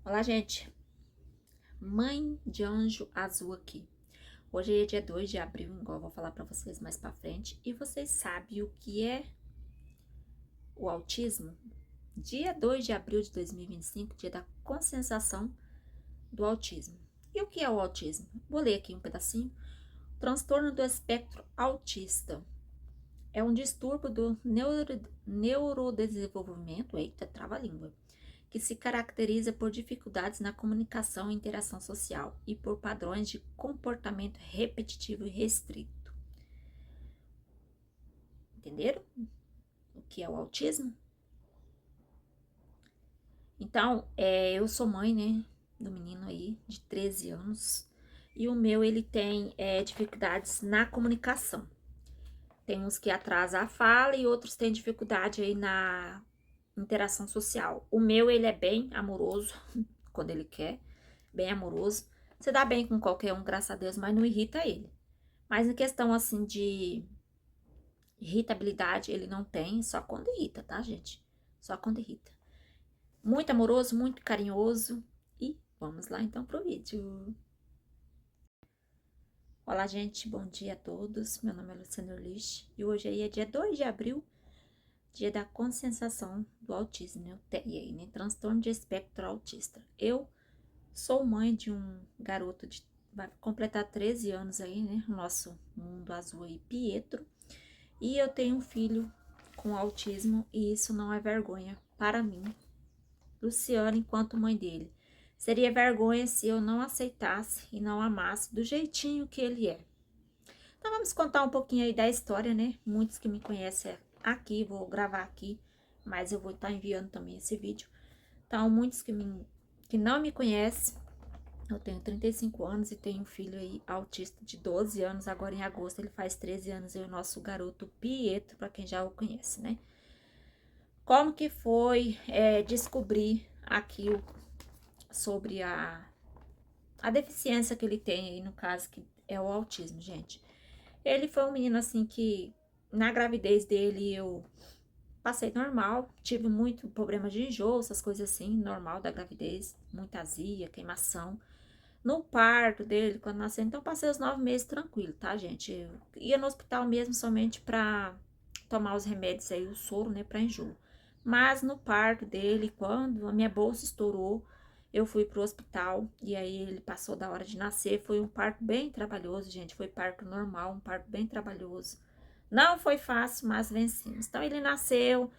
Olá, gente. Mãe de anjo azul aqui. Hoje é dia 2 de abril, igual eu vou falar pra vocês mais pra frente. E vocês sabem o que é o autismo? Dia 2 de abril de 2025, dia da conscientização do autismo. E o que é o autismo? Vou ler aqui um pedacinho. Transtorno do espectro autista. É um distúrbio do neurodesenvolvimento, eita, trava-língua, que se caracteriza por dificuldades na comunicação e interação social e por padrões de comportamento repetitivo e restrito. Entenderam o que é o autismo? Então, eu sou mãe, né, do menino aí de 13 anos, e o meu, ele tem dificuldades na comunicação. Tem uns que atrasa a fala e outros têm dificuldade aí na interação social. O meu, ele é bem amoroso, quando ele quer, bem amoroso. Você dá bem com qualquer um, graças a Deus, mas não irrita ele. Mas em questão, assim, de irritabilidade, ele não tem, só quando irrita, tá, gente? Só quando irrita. Muito amoroso, muito carinhoso. E vamos lá, então, pro vídeo. Olá, gente, bom dia a todos. Meu nome é Luciana Erlich e hoje aí é dia 2 de abril, dia da conscientização do autismo, né? O TEI, né? Transtorno de espectro autista. Eu sou mãe de um garoto de vai completar 13 anos aí, né? O nosso mundo azul aí, Pietro. E eu tenho um filho com autismo e isso não é vergonha para mim, Luciana, enquanto mãe dele. Seria vergonha se eu não aceitasse e não amasse do jeitinho que ele é. Então vamos contar um pouquinho aí da história, né? Muitos que me conhecem aqui, vou gravar aqui, mas eu vou estar enviando também esse vídeo. Então, muitos que não me conhecem, eu tenho 35 anos e tenho um filho aí autista de 12 anos, agora em agosto ele faz 13 anos, e o nosso garoto Pietro, para quem já o conhece, né? Como que foi descobrir aqui sobre a deficiência que ele tem aí, no caso, que é o autismo, gente? Ele foi um menino assim que, na gravidez dele, eu passei normal, tive muito problema de enjoo, essas coisas assim, normal da gravidez, muita azia, queimação. No parto dele, quando nasceu, então passei os 9 meses tranquilo, tá, gente? Eu ia no hospital mesmo somente pra tomar os remédios aí, o soro, né, pra enjoo. Mas no parto dele, quando a minha bolsa estourou, eu fui pro hospital e aí ele passou da hora de nascer. Foi um parto bem trabalhoso, gente. Foi parto normal, um parto bem trabalhoso. Não foi fácil, mas vencemos. Então ele nasceu,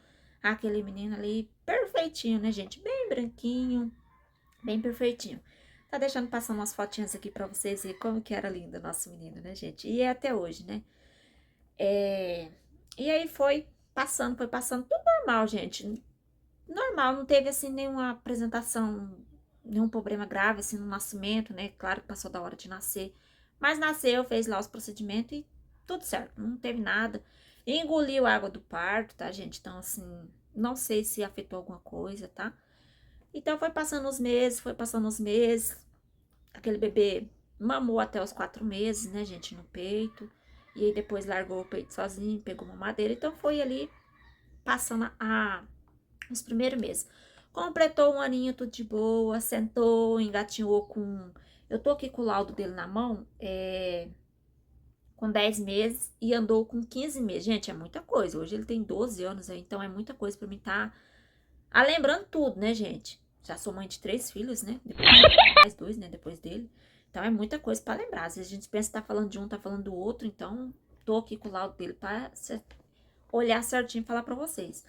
aquele menino ali, perfeitinho, né, gente? Bem branquinho, bem perfeitinho. Tá deixando passar umas fotinhas aqui pra vocês verem como que era lindo o nosso menino, né, gente? E é até hoje, né? E aí foi passando, tudo normal, gente. Normal, não teve, assim, nenhuma apresentação, nenhum problema grave, assim, no nascimento, né? Claro que passou da hora de nascer. Mas nasceu, fez lá os procedimentos e tudo certo, não teve nada. Engoliu a água do parto, tá, gente? Então, assim, não sei se afetou alguma coisa, tá? Então, foi passando os meses. Aquele bebê mamou até os 4 meses, né, gente, no peito. E aí depois largou o peito sozinho, pegou mamadeira. Então foi ali passando os primeiros meses. Completou um aninho, tudo de boa, sentou, engatinhou com... Eu tô aqui com o laudo dele na mão, com 10 meses e andou com 15 meses. Gente, é muita coisa. Hoje ele tem 12 anos, então é muita coisa pra mim tá... lembrando tudo, né, gente? Já sou mãe de 3 filhos, né? Depois, mais 2, né? Depois dele. Então é muita coisa pra lembrar. Às vezes a gente pensa que tá falando de um, tá falando do outro. Então, tô aqui com o laudo dele pra olhar certinho e falar pra vocês.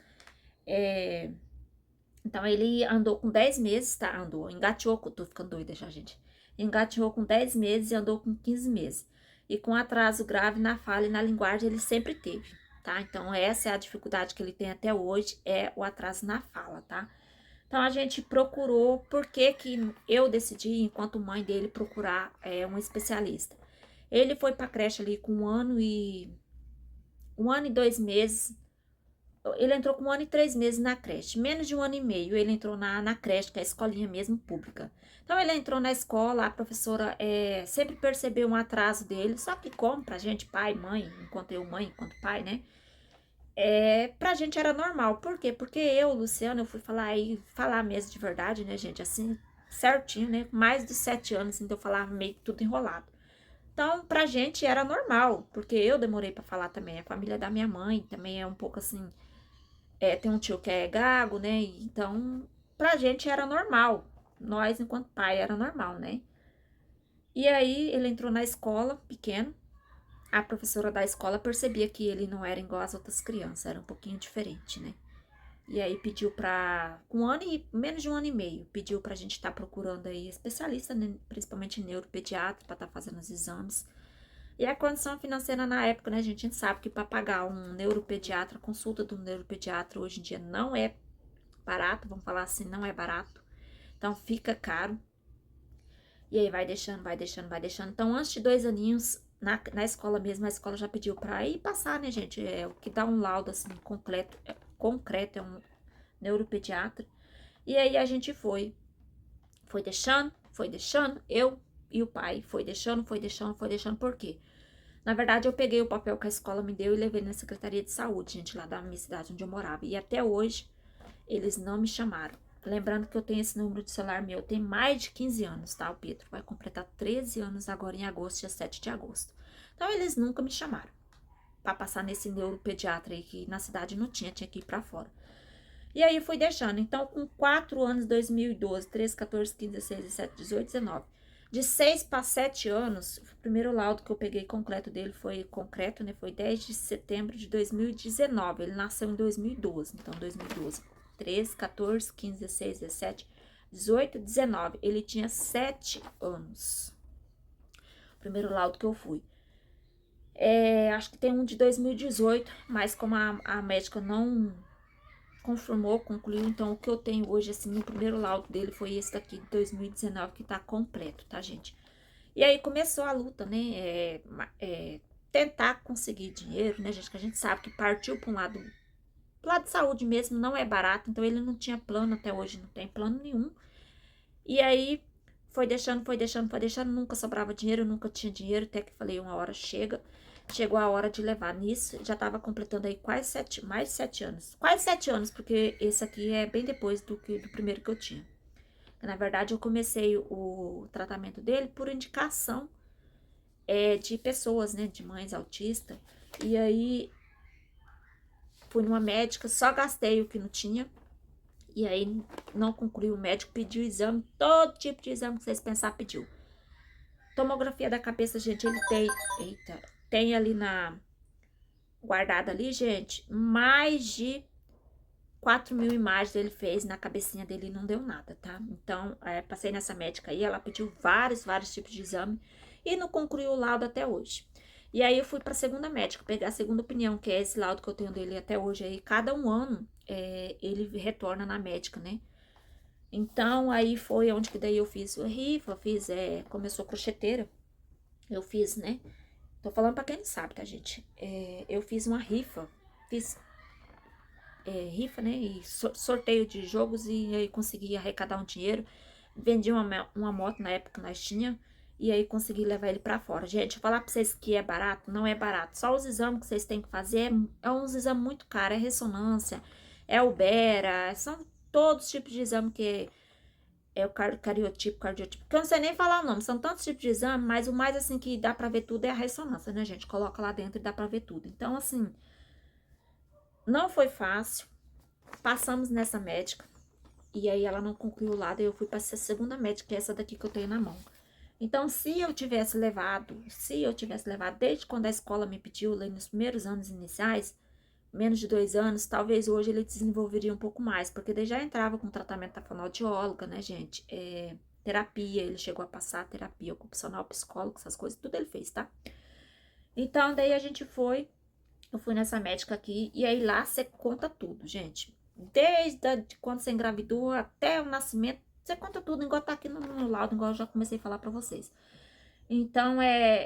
Então, ele andou com 10 meses, tá? Andou, engateou, tô ficando doida já, gente. Engateou com 10 meses e andou com 15 meses. E com atraso grave na fala e na linguagem, ele sempre teve, tá? Então, essa é a dificuldade que ele tem até hoje, é o atraso na fala, tá? Então, a gente procurou, por que que eu decidi, enquanto mãe dele, procurar um especialista? Ele foi pra creche ali com 1 ano e 2 meses. Ele entrou com 1 ano e 3 meses na creche, menos de 1 ano e meio ele entrou na creche, que é a escolinha mesmo pública. Então ele entrou na escola, a professora sempre percebeu um atraso dele, só que como pra gente, pai, mãe, enquanto eu mãe, enquanto pai, né? Pra gente era normal. Por quê? Porque eu, Luciana, eu fui falar aí, falar mesmo de verdade, né, gente? Assim, certinho, né? Mais de 7 anos, então eu falava meio que tudo enrolado. Então, pra gente era normal, porque eu demorei pra falar também. A família da minha mãe também é um pouco assim, tem um tio que é gago, né? Então, pra gente era normal. Nós, enquanto pai, era normal, né? E aí, ele entrou na escola, pequeno. A professora da escola percebia que ele não era igual às outras crianças, era um pouquinho diferente, né? E aí pediu pra, com menos de um ano e meio, pediu pra gente estar procurando aí especialista, né? Principalmente neuropediatra, pra estar fazendo os exames. E a condição financeira na época, né, gente? A gente sabe que para pagar um neuropediatra, consulta do neuropediatra hoje em dia não é barato, vamos falar assim, não é barato. Então fica caro. E aí vai deixando, vai deixando, vai deixando. Então, antes de 2 aninhos, na escola mesmo, a escola já pediu para ir passar, né, gente? É o que dá um laudo assim concreto, é um neuropediatra. E aí a gente foi deixando, eu e o pai foi deixando, por quê? Na verdade, eu peguei o papel que a escola me deu e levei na Secretaria de Saúde, gente, lá da minha cidade onde eu morava. E até hoje, eles não me chamaram. Lembrando que eu tenho esse número de celular meu, tem mais de 15 anos, tá? O Pedro vai completar 13 anos agora em agosto, dia 7 de agosto. Então, eles nunca me chamaram pra passar nesse neuropediatra aí, que na cidade não tinha, tinha que ir pra fora. E aí, fui deixando. Então, com 4 anos, 2012, 13, 14, 15, 16, 17, 18, 19. De 6 para 7 anos, o primeiro laudo que eu peguei concreto dele foi concreto, né? Foi 10 de setembro de 2019. Ele nasceu em 2012. Então, 2012, 13, 14, 15, 16, 17, 18, 19. Ele tinha 7 anos. O primeiro laudo que eu fui. Acho que tem um de 2018, mas como a médica não confirmou, concluiu, então o que eu tenho hoje, assim, o primeiro laudo dele foi esse daqui de 2019, que tá completo, tá, gente? E aí começou a luta, né, tentar conseguir dinheiro, né, gente, que a gente sabe que partiu para um lado, pro lado de saúde mesmo, não é barato, então ele não tinha plano, até hoje não tem plano nenhum, e aí foi deixando, foi deixando, foi deixando, nunca sobrava dinheiro, nunca tinha dinheiro, até que falei, uma hora chega. Chegou a hora de levar nisso, já tava completando aí mais de 7 anos. Quase 7 anos, porque esse aqui é bem depois do primeiro que eu tinha. Na verdade, eu comecei o tratamento dele por indicação de pessoas, né, de mães autistas. E aí, fui numa médica, só gastei o que não tinha. E aí, não concluiu, o médico pediu exame, todo tipo de exame que vocês pensar, pediu. Tomografia da cabeça, gente, ele tem, eita, tem ali guardada ali, gente, mais de 4.000 imagens ele fez na cabecinha dele e não deu nada, tá? Então, passei nessa médica aí, ela pediu vários tipos de exame e não concluiu o laudo até hoje. E aí eu fui pra segunda médica, pegar a segunda opinião, que é esse laudo que eu tenho dele até hoje aí. Cada um ano, ele retorna na médica, né? Então, aí foi onde que daí eu fiz rifa, como eu sou crocheteira, eu fiz, né? Tô falando pra quem não sabe, tá, gente? Eu fiz uma rifa, fiz rifa, né? E sorteio de jogos e aí consegui arrecadar um dinheiro. Vendi uma moto na época que nós tinha e aí consegui levar ele pra fora. Gente, falar pra vocês que é barato, não é barato. Só os exames que vocês têm que fazer é uns exames muito caros. É ressonância, é Ubera, são todos os tipos de exame que é o cardiotipo, que eu não sei nem falar o nome, são tantos tipos de exame, mas o mais assim que dá pra ver tudo é a ressonância, né, gente? Coloca lá dentro e dá pra ver tudo. Então, assim, não foi fácil. Passamos nessa médica e aí ela não concluiu o lado e eu fui para essa segunda médica, que é essa daqui que eu tenho na mão. Então, se eu tivesse levado desde quando a escola me pediu, lá nos primeiros anos iniciais, menos de 2 anos, talvez hoje ele desenvolveria um pouco mais, porque daí já entrava com tratamento da fonoaudióloga, né, gente? Terapia, ele chegou a passar terapia ocupacional, psicólogo, essas coisas, tudo ele fez, tá? Então, daí eu fui nessa médica aqui, e aí lá você conta tudo, gente. Desde quando você engravidou até o nascimento, você conta tudo, igual tá aqui no laudo, igual eu já comecei a falar pra vocês. Então,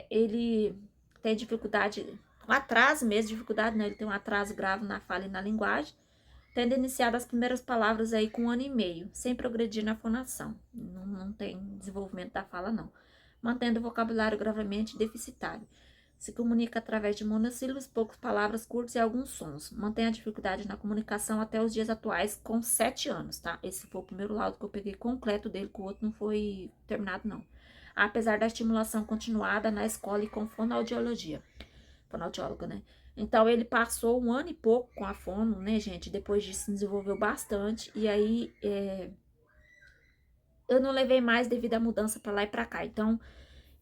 ele tem dificuldade, um atraso mesmo, dificuldade, né? Ele tem um atraso grave na fala e na linguagem, tendo iniciado as primeiras palavras aí com 1 ano e meio, sem progredir na fonação. Não tem desenvolvimento da fala, não. Mantendo o vocabulário gravemente deficitário. Se comunica através de monossílabos, poucas palavras curtas e alguns sons. Mantém a dificuldade na comunicação até os dias atuais, com 7 anos, tá? Esse foi o primeiro laudo que eu peguei completo dele, que o outro não foi terminado, não. Apesar da estimulação continuada na escola e com fonoaudiologia. Fonoaudióloga, né? Então, ele passou 1 ano e pouco com a fono, né, gente? Depois disso, se desenvolveu bastante. E aí, eu não levei mais devido à mudança pra lá e pra cá. Então,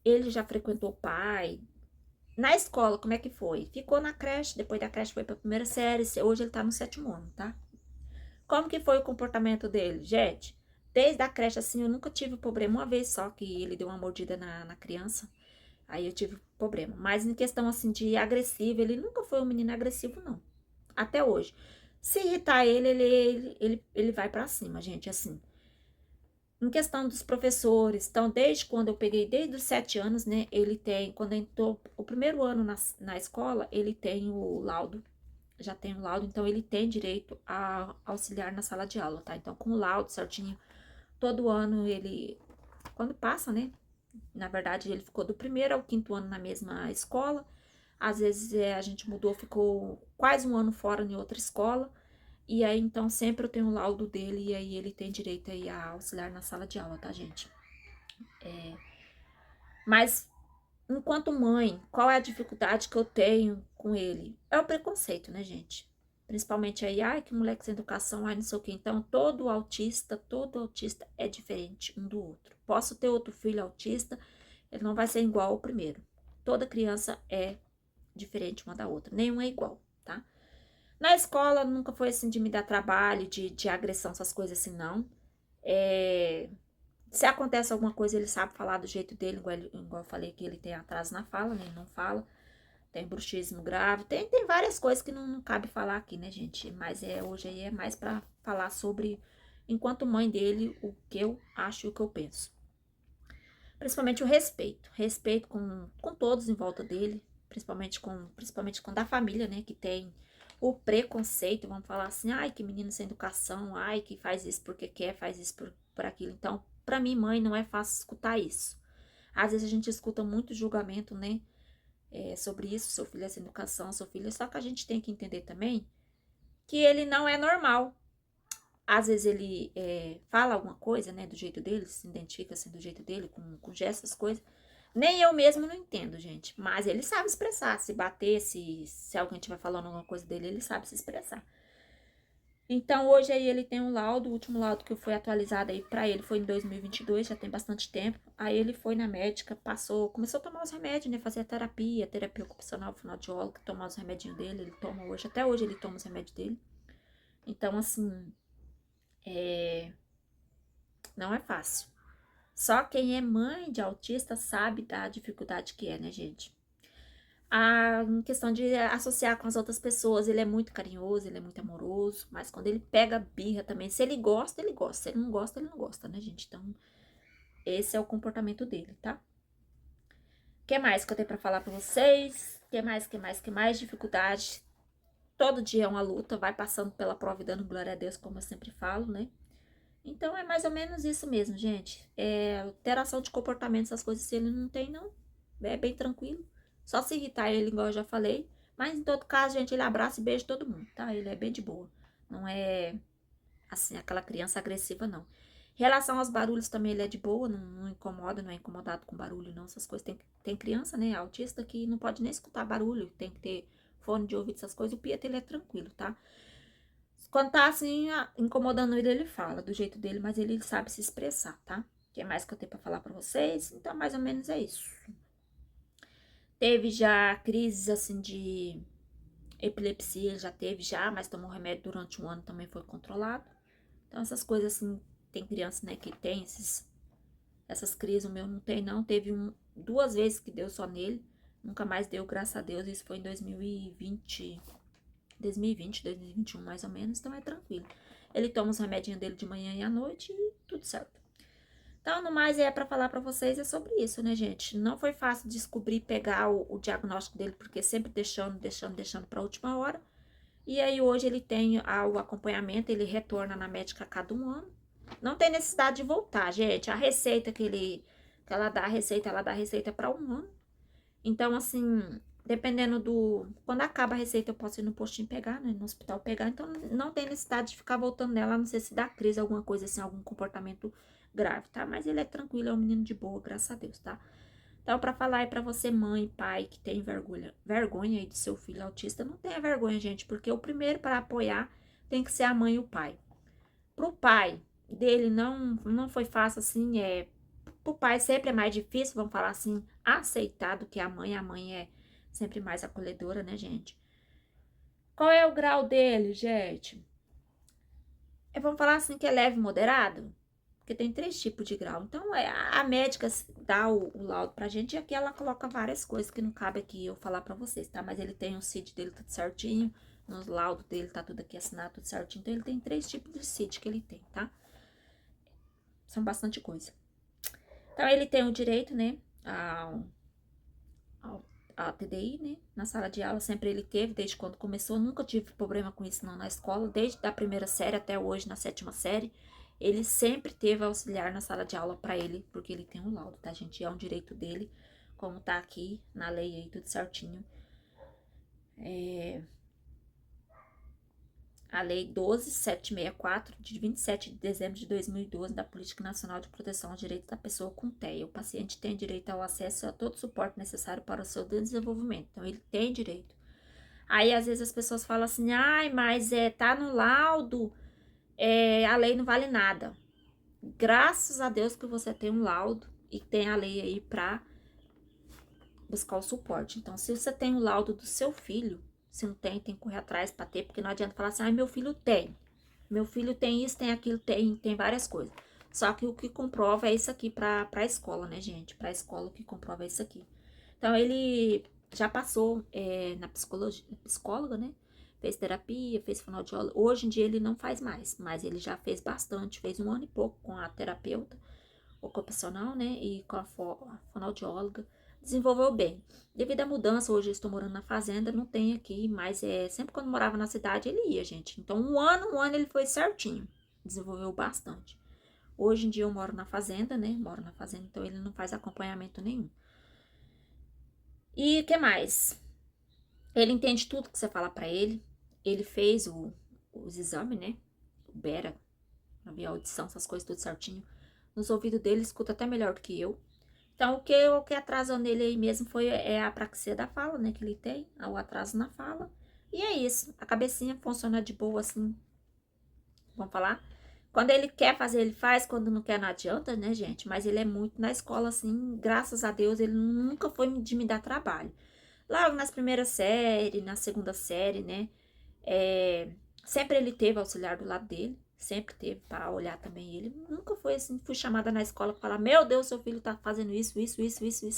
ele já frequentou o pai. Na escola, como é que foi? Ficou na creche, depois da creche foi pra primeira série, hoje ele tá no 7º ano, tá? Como que foi o comportamento dele? Gente, desde a creche, assim, eu nunca tive problema. Uma vez só que ele deu uma mordida na criança, aí eu tive problema. Mas em questão, assim, de agressivo, ele nunca foi um menino agressivo, não. Até hoje. Se irritar ele vai pra cima, gente, assim. Em questão dos professores, então, desde quando eu peguei, desde os 7 anos, né, ele tem, quando entrou o primeiro ano na escola, ele tem o laudo, já tem o laudo, então ele tem direito a auxiliar na sala de aula, tá? Então, com o laudo certinho, todo ano ele, quando passa, né, na verdade, ele ficou do primeiro ao 5º ano na mesma escola, às vezes a gente mudou, ficou quase 1 ano fora em outra escola, e aí, então, sempre eu tenho o laudo dele e aí ele tem direito aí a auxiliar na sala de aula, tá, gente? Mas, enquanto mãe, qual é a dificuldade que eu tenho com ele? É o preconceito, né, gente? Principalmente aí, ai, que moleque sem educação, ai, não sei o quê. Então, todo autista é diferente um do outro. Posso ter outro filho autista, ele não vai ser igual ao primeiro. Toda criança é diferente uma da outra, nenhuma é igual, tá? Na escola, nunca foi assim de me dar trabalho, de agressão, essas coisas assim, não. Se acontece alguma coisa, ele sabe falar do jeito dele, igual eu falei que ele tem atraso na fala, né? Ele não fala. Tem bruxismo grave, tem várias coisas que não cabe falar aqui, né, gente? Mas hoje aí é mais pra falar sobre, enquanto mãe dele, o que eu acho e o que eu penso. Principalmente o respeito. Respeito com todos em volta dele, principalmente com da família, né? Que tem o preconceito, vamos falar assim, ai, que menino sem educação, ai, que faz isso porque quer, faz isso por aquilo. Então, pra mim, mãe, não é fácil escutar isso. Às vezes a gente escuta muito julgamento, né? Sobre isso, seu filho é sem educação, seu filho. Só que a gente tem que entender também que ele não é normal. Às vezes ele fala alguma coisa, né, do jeito dele, se identifica assim do jeito dele, com gestos, coisas. Nem eu mesmo não entendo, gente. Mas ele sabe expressar. Se bater, se alguém estiver falando alguma coisa dele, ele sabe se expressar. Então, hoje aí ele tem um laudo, o último laudo que foi atualizado aí pra ele foi em 2022, já tem bastante tempo. Aí ele foi na médica, começou a tomar os remédios, né, fazer terapia ocupacional, fonoaudióloga, tomar os remedinhos dele, ele toma hoje, até hoje ele toma os remédios dele. Então, assim, não é fácil. Só quem é mãe de autista sabe da dificuldade que é, né, gente? Em questão de associar com as outras pessoas, ele é muito carinhoso, ele é muito amoroso, mas quando ele pega birra também, se ele gosta, ele gosta, se ele não gosta, ele não gosta, né, gente? Então, esse é o comportamento dele, tá? O que mais que eu tenho pra falar pra vocês? Que mais dificuldade? Todo dia é uma luta, vai passando pela prova e dando glória a Deus, como eu sempre falo, né? Então, é mais ou menos isso mesmo, gente. Alteração de comportamento, essas coisas, se ele não tem, não. É bem tranquilo. Só se irritar ele, igual eu já falei. Mas, em todo caso, gente, ele abraça e beija todo mundo, tá? Ele é bem de boa. Não é, assim, aquela criança agressiva, não. Em relação aos barulhos também, ele é de boa, não incomoda, não é incomodado com barulho, não. Essas coisas. Tem criança, né, autista, que não pode nem escutar barulho. Tem que ter fone de ouvido, essas coisas. O Pietro, ele é tranquilo, tá? Quando tá assim, incomodando ele, ele fala do jeito dele, mas ele sabe se expressar, tá? O que mais que eu tenho pra falar pra vocês? Então, mais ou menos é isso. Teve já crises, assim, de epilepsia, já teve já, mas tomou remédio durante 1 ano, também foi controlado. Então, essas coisas, assim, tem criança, né, que tem essas crises, o meu não tem, não. Teve 2 vezes que deu só nele, nunca mais deu, graças a Deus, isso foi em 2021, mais ou menos, então é tranquilo. Ele toma os remedinhos dele de manhã e à noite e tudo certo. Então, no mais, pra falar pra vocês é sobre isso, né, gente? Não foi fácil descobrir, pegar o diagnóstico dele, porque sempre deixando pra última hora. E aí, hoje ele tem o acompanhamento, ele retorna na médica a cada 1 ano. Não tem necessidade de voltar, gente. A receita que ela dá a receita pra 1 ano. Então, assim, dependendo do... Quando acaba a receita, eu posso ir no postinho pegar, né? No hospital pegar. Então, não tem necessidade de ficar voltando nela, a não ser se dá crise, alguma coisa assim, algum comportamento grave, tá? Mas ele é tranquilo, é um menino de boa, graças a Deus, tá? Então, pra falar aí pra você, mãe, pai, que tem vergonha aí do seu filho autista, não tenha vergonha, gente, porque o primeiro para apoiar tem que ser a mãe e o pai. Pro pai dele não foi fácil assim, pro pai sempre é mais difícil, vamos falar assim, aceitar do que a mãe é sempre mais acolhedora, né, gente? Qual é o grau dele, gente? Vamos falar assim que é leve e moderado? Porque tem 3 tipos de grau. Então, a médica dá o laudo pra gente e aqui ela coloca várias coisas que não cabe aqui eu falar pra vocês, tá? Mas ele tem o CID dele tudo certinho, nos laudos dele tá tudo aqui assinado, tudo certinho. Então, ele tem 3 tipos de CID que ele tem, tá? São bastante coisa. Então, ele tem o direito, né, a TDI, né, na sala de aula, sempre ele teve, desde quando começou, nunca tive problema com isso não na escola, desde a primeira série até hoje, na 7ª série, ele sempre teve auxiliar na sala de aula para ele, porque ele tem um laudo, tá, gente? É um direito dele, como tá aqui na lei aí, tudo certinho. A Lei 12.764, de 27 de dezembro de 2012, da Política Nacional de Proteção aos Direitos da Pessoa com TEA. O paciente tem direito ao acesso a todo o suporte necessário para o seu desenvolvimento. Então, ele tem direito. Aí, às vezes, as pessoas falam assim, ai, mas tá no laudo, a lei não vale nada. Graças a Deus que você tem um laudo e tem a lei aí para buscar o suporte. Então, se você tem o laudo do seu filho, se não tem que correr atrás para ter, porque não adianta falar assim, ai, meu filho tem. Meu filho tem isso, tem aquilo, tem várias coisas. Só que o que comprova é isso aqui pra escola, né, gente? Pra escola o que comprova é isso aqui. Então, ele já passou na psicóloga, né? Fez terapia, fez fonoaudióloga. Hoje em dia ele não faz mais, mas ele já fez bastante. Fez 1 ano e pouco com a terapeuta ocupacional, né? E com a fonoaudióloga. Desenvolveu bem. Devido à mudança, hoje eu estou morando na fazenda, não tem aqui, mas sempre quando morava na cidade ele ia, gente. Então, um ano ele foi certinho. Desenvolveu bastante. Hoje em dia eu moro na fazenda, né? Moro na fazenda, então ele não faz acompanhamento nenhum. E o que mais? Ele entende tudo que você fala pra ele. Ele fez os exames, né? O Bera, pra ver a audição, essas coisas tudo certinho. Nos ouvidos dele, escuta até melhor do que eu. Então, o que atrasou nele aí mesmo foi a apraxia da fala, né? Que ele tem, o atraso na fala. E é isso. A cabecinha funciona de boa, assim. Vamos falar? Quando ele quer fazer, ele faz. Quando não quer, não adianta, né, gente? Mas ele é muito na escola, assim. Graças a Deus, ele nunca foi de me dar trabalho. Logo nas primeiras séries, na segunda série, né? Sempre ele teve auxiliar do lado dele. Sempre teve para olhar também ele. Nunca foi assim, fui chamada na escola para falar, meu Deus, seu filho tá fazendo isso,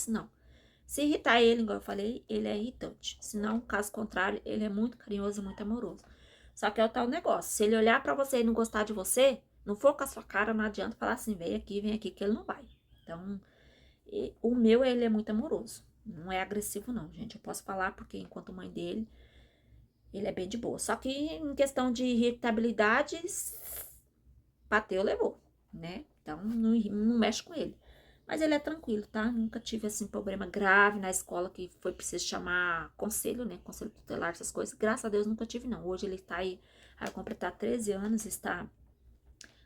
não. Se irritar ele, igual eu falei, ele é irritante. Se não, caso contrário, ele é muito carinhoso e muito amoroso. Só que é o tal negócio. Se ele olhar para você e não gostar de você, não for com a sua cara, não adianta falar assim, vem aqui, que ele não vai. Então, o meu, ele é muito amoroso. Não é agressivo, não, gente. Eu posso falar porque, enquanto mãe dele, ele é bem de boa. Só que em questão de irritabilidade, bateu, levou, né? Então, não mexe com ele. Mas ele é tranquilo, tá? Nunca tive, assim, problema grave na escola que foi preciso chamar conselho, né? Conselho tutelar, essas coisas. Graças a Deus, nunca tive, não. Hoje ele tá aí, vai completar 13 anos, está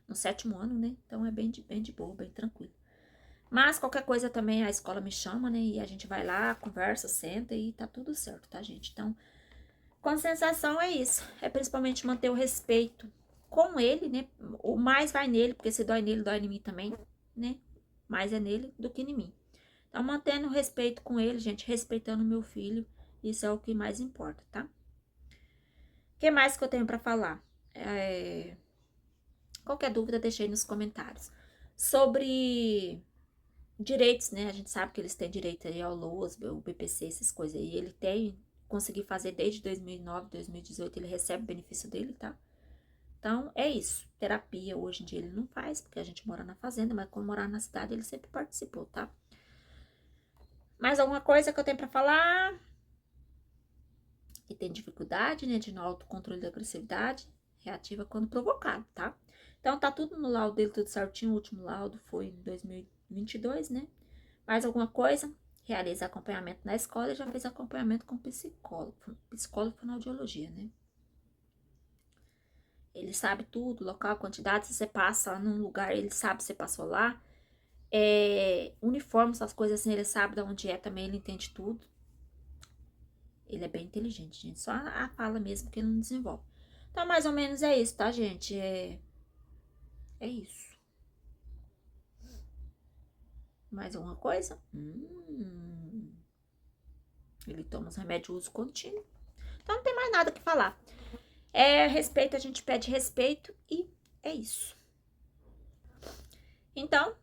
no 7º ano, né? Então, é bem de boa, bem tranquilo. Mas qualquer coisa também a escola me chama, né? E a gente vai lá, conversa, senta e tá tudo certo, tá, gente? Então, com sensação é isso. É principalmente manter o respeito com ele, né? O mais vai nele, porque se dói nele, dói em mim também, né? Mais é nele do que em mim. Então, mantendo o respeito com ele, gente, respeitando meu filho, isso é o que mais importa, tá? O que mais que eu tenho pra falar? Qualquer dúvida, deixei nos comentários. Sobre direitos, né? A gente sabe que eles têm direito aí ao LOAS, o BPC, essas coisas aí. Ele tem, consegui fazer desde 2009, 2018, ele recebe o benefício dele, tá? Então, é isso. Terapia, hoje em dia, ele não faz, porque a gente mora na fazenda, mas quando morar na cidade, ele sempre participou, tá? Mais alguma coisa que eu tenho pra falar? Que tem dificuldade, né, de no autocontrole da agressividade reativa quando provocado, tá? Então, tá tudo no laudo dele, tudo certinho. O último laudo foi em 2022, né? Mais alguma coisa? realiza acompanhamento na escola e já fez acompanhamento com psicólogo, fonoaudiologia, né? Ele sabe tudo, local, quantidade, se você passa num lugar, ele sabe se você passou lá. Uniforme, essas coisas assim, ele sabe de onde é também, ele entende tudo. Ele é bem inteligente, gente, só a fala mesmo que ele não desenvolve. Então, mais ou menos é isso, tá, gente? É isso. Mais alguma coisa? Ele toma os remédios de uso contínuo. Então, não tem mais nada que falar. Respeito, a gente pede respeito e é isso. Então,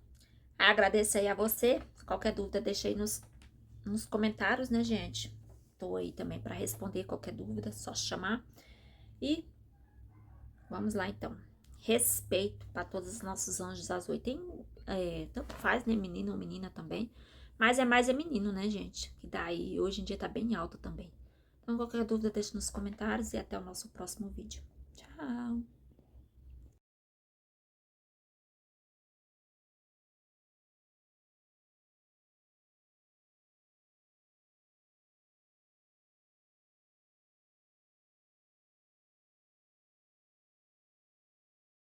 agradeço aí a você. Qualquer dúvida, deixa aí nos comentários, né, gente? Tô aí também para responder qualquer dúvida, só chamar. E vamos lá, então. Respeito para todos os nossos anjos azuis. Tanto faz, né, menino ou menina também. Mas mais menino, né, gente? Que daí, hoje em dia tá bem alto também. Então, qualquer dúvida, deixa nos comentários e até o nosso próximo vídeo. Tchau!